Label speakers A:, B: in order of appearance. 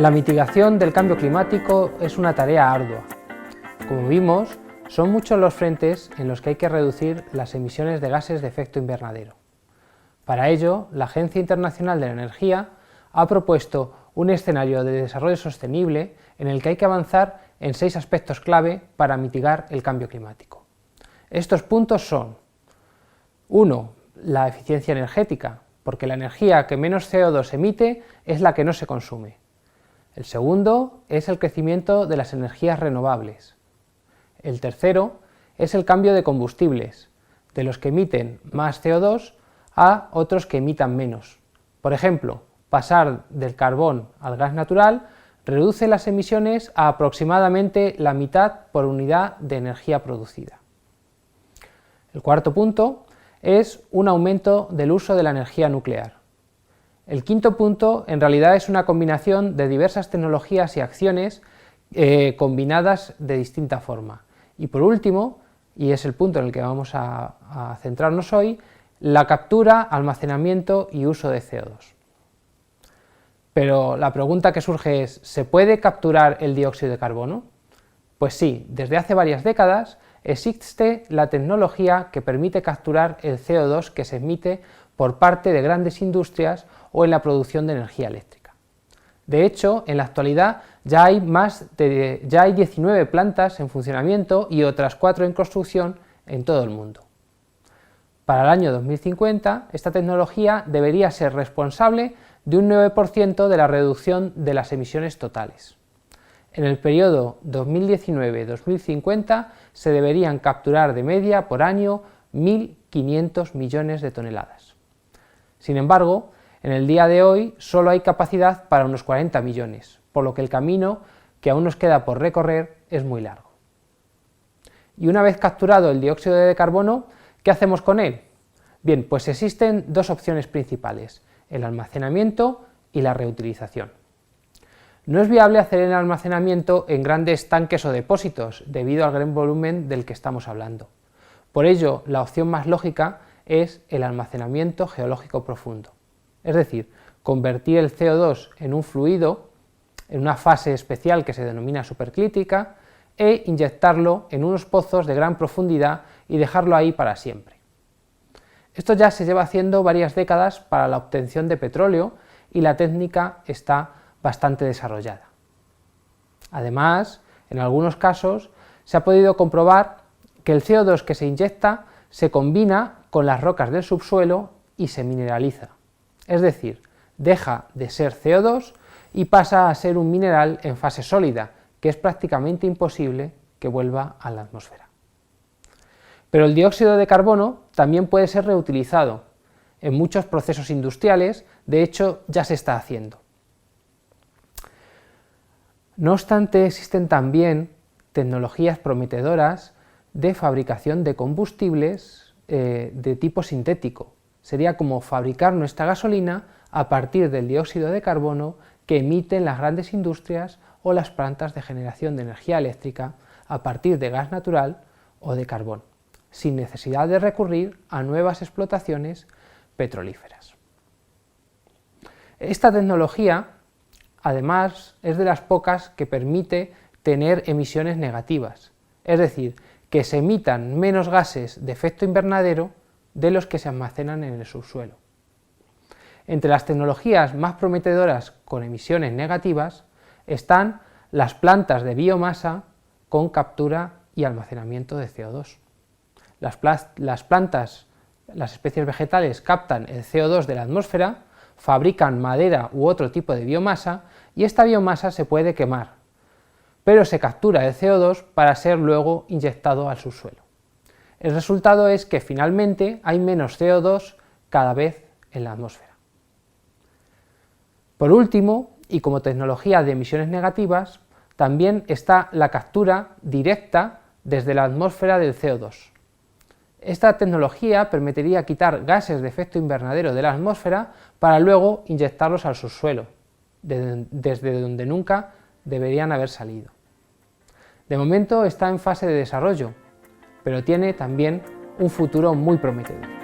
A: La mitigación del cambio climático es una tarea ardua. Como vimos, son muchos los frentes en los que hay que reducir las emisiones de gases de efecto invernadero. Para ello, la Agencia Internacional de la Energía ha propuesto un escenario de desarrollo sostenible en el que hay que avanzar en 6 aspectos clave para mitigar el cambio climático. Estos puntos son: 1. La eficiencia energética, porque la energía que menos CO2 emite es la que no se consume. El segundo es el crecimiento de las energías renovables. El tercero es el cambio de combustibles, de los que emiten más CO2 a otros que emitan menos. Por ejemplo, pasar del carbón al gas natural reduce las emisiones a aproximadamente la mitad por unidad de energía producida. El cuarto punto es un aumento del uso de la energía nuclear. El quinto punto en realidad es una combinación de diversas tecnologías y acciones combinadas de distinta forma. Y por último, y es el punto en el que vamos a centrarnos hoy, la captura, almacenamiento y uso de CO2. Pero la pregunta que surge es: ¿se puede capturar el dióxido de carbono? Pues sí, desde hace varias décadas existe la tecnología que permite capturar el CO2 que se emite por parte de grandes industrias o en la producción de energía eléctrica. De hecho, en la actualidad ya hay 19 plantas en funcionamiento y otras 4 en construcción en todo el mundo. Para el año 2050, esta tecnología debería ser responsable de un 9% de la reducción de las emisiones totales. En el periodo 2019-2050 se deberían capturar de media por año 1.500 millones de toneladas. Sin embargo, en el día de hoy solo hay capacidad para unos 40 millones, por lo que el camino que aún nos queda por recorrer es muy largo. Y una vez capturado el dióxido de carbono, ¿qué hacemos con él? Bien, pues existen dos opciones principales: el almacenamiento y la reutilización. No es viable hacer el almacenamiento en grandes tanques o depósitos, debido al gran volumen del que estamos hablando. Por ello, la opción más lógica es el almacenamiento geológico profundo, es decir, convertir el CO2 en un fluido, en una fase especial que se denomina supercrítica, e inyectarlo en unos pozos de gran profundidad y dejarlo ahí para siempre. Esto ya se lleva haciendo varias décadas para la obtención de petróleo y la técnica está bastante desarrollada. Además, en algunos casos se ha podido comprobar que el CO2 que se inyecta se combina con las rocas del subsuelo y se mineraliza, es decir, deja de ser CO2 y pasa a ser un mineral en fase sólida, que es prácticamente imposible que vuelva a la atmósfera. Pero el dióxido de carbono también puede ser reutilizado. En muchos procesos industriales, de hecho, ya se está haciendo. No obstante, existen también tecnologías prometedoras de fabricación de combustibles de tipo sintético. Sería como fabricar nuestra gasolina a partir del dióxido de carbono que emiten las grandes industrias o las plantas de generación de energía eléctrica a partir de gas natural o de carbón, sin necesidad de recurrir a nuevas explotaciones petrolíferas. Esta tecnología, además, es de las pocas que permite tener emisiones negativas, es decir, que se emitan menos gases de efecto invernadero de los que se almacenan en el subsuelo. Entre las tecnologías más prometedoras con emisiones negativas están las plantas de biomasa con captura y almacenamiento de CO2. Las plantas, las especies vegetales captan el CO2 de la atmósfera, fabrican madera u otro tipo de biomasa y esta biomasa se puede quemar, pero se captura el CO2 para ser luego inyectado al subsuelo. El resultado es que finalmente hay menos CO2 cada vez en la atmósfera. Por último, y como tecnología de emisiones negativas, también está la captura directa desde la atmósfera del CO2. Esta tecnología permitiría quitar gases de efecto invernadero de la atmósfera para luego inyectarlos al subsuelo, desde donde nunca deberían haber salido. De momento está en fase de desarrollo, pero tiene también un futuro muy prometedor.